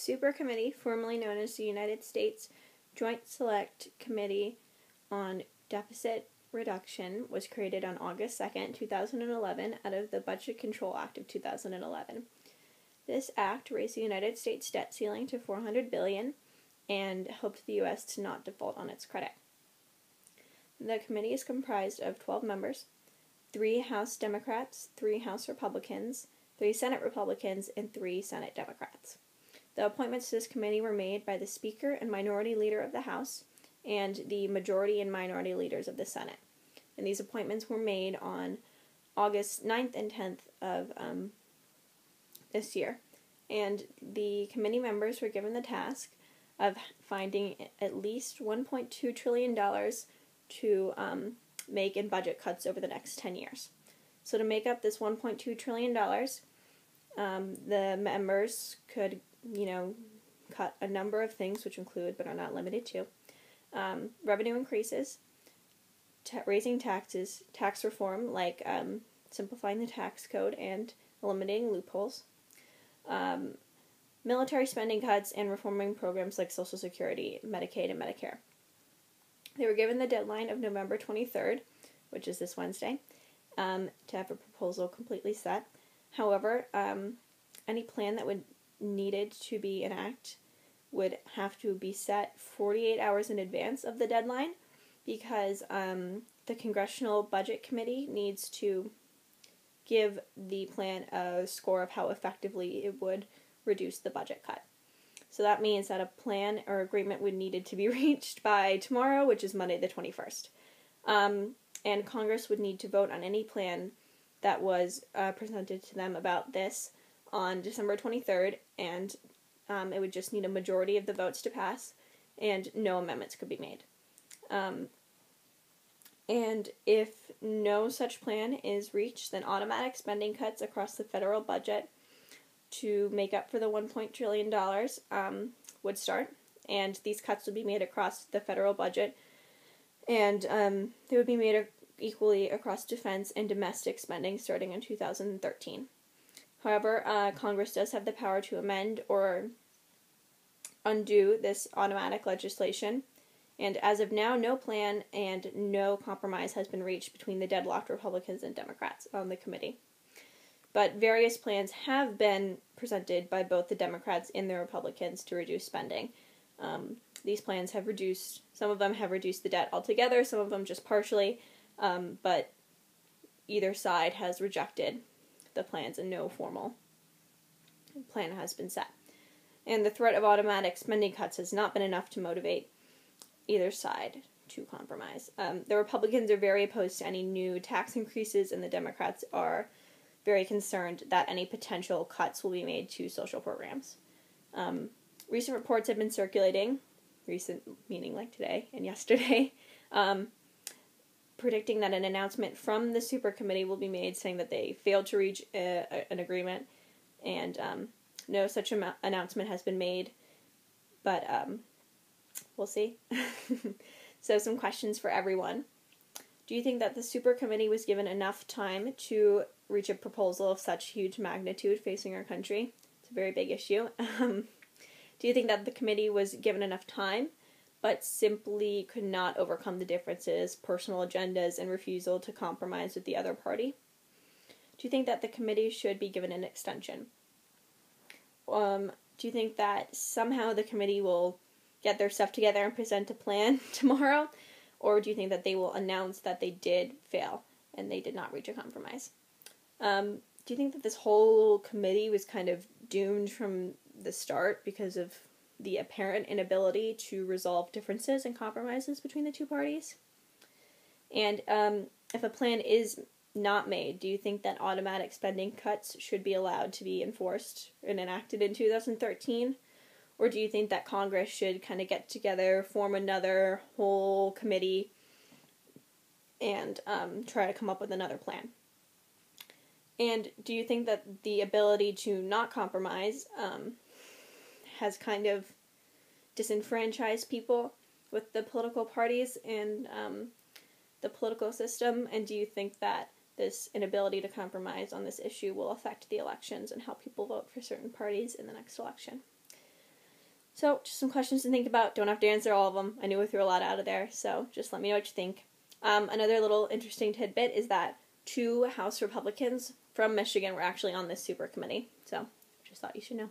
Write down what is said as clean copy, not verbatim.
Super Committee, formerly known as the United States Joint Select Committee on Deficit Reduction, was created on August 2nd, 2011, out of the Budget Control Act of 2011. This act raised the United States debt ceiling to $400 billion and helped the U.S. to not default on its credit. The committee is comprised of 12 members, 3 House Democrats, 3 House Republicans, 3 Senate Republicans, and 3 Senate Democrats. The appointments to this committee were made by the Speaker and Minority Leader of the House and the Majority and Minority Leaders of the Senate. And these appointments were made on August 9th and 10th of this year. And the committee members were given the task of finding at least $1.2 trillion to make in budget cuts over the next 10 years. So to make up this $1.2 trillion, the members could, cut a number of things, which include, but are not limited to, revenue increases, raising taxes, tax reform, like simplifying the tax code and eliminating loopholes, military spending cuts, and reforming programs like Social Security, Medicaid, and Medicare. They were given the deadline of November 23rd, which is this Wednesday, to have a proposal completely set. However, any plan that would needed to be enacted would have to be set 48 hours in advance of the deadline, because the Congressional Budget Committee needs to give the plan a score of how effectively it would reduce the budget cut. So that means that a plan or agreement would needed to be reached by tomorrow, which is Monday the 21st. And Congress would need to vote on any plan that was presented to them about this on December 23rd, and it would just need a majority of the votes to pass, and no amendments could be made. And if no such plan is reached, then automatic spending cuts across the federal budget to make up for the $1 trillion would start, and these cuts would be made across the federal budget, and they would be made equally across defense and domestic spending starting in 2013. However, Congress does have the power to amend or undo this automatic legislation, and as of now, no plan and no compromise has been reached between the deadlocked Republicans and Democrats on the committee. But various plans have been presented by both the Democrats and the Republicans to reduce spending. These plans have some of them have reduced the debt altogether, some of them just partially, but either side has rejected the plans and no formal plan has been set. And the threat of automatic spending cuts has not been enough to motivate either side to compromise. The Republicans are very opposed to any new tax increases, and the Democrats are very concerned that any potential cuts will be made to social programs. Recent reports have been circulating, recent meaning like today and yesterday, predicting that an announcement from the Super Committee will be made saying that they failed to reach an agreement, and no such announcement has been made, but we'll see. So some questions for everyone. Do you think that the Super Committee was given enough time to reach a proposal of such huge magnitude facing our country? It's a very big issue. Do you think that the committee was given enough time, but simply could not overcome the differences, personal agendas, and refusal to compromise with the other party? Do you think that the committee should be given an extension? Do you think that somehow the committee will get their stuff together and present a plan tomorrow? Or do you think that they will announce that they did fail and they did not reach a compromise? Do you think that this whole committee was kind of doomed from the start because of the apparent inability to resolve differences and compromises between the two parties? And if a plan is not made, do you think that automatic spending cuts should be allowed to be enforced and enacted in 2013? Or do you think that Congress should kind of get together, form another whole committee, and try to come up with another plan? And do you think that the ability to not compromise has kind of disenfranchised people with the political parties and the political system? And do you think that this inability to compromise on this issue will affect the elections and how people vote for certain parties in the next election? So, just some questions to think about. Don't have to answer all of them. I knew we threw a lot out of there, so just let me know what you think. Another little interesting tidbit is that 2 House Republicans from Michigan were actually on this super committee. So, just thought you should know.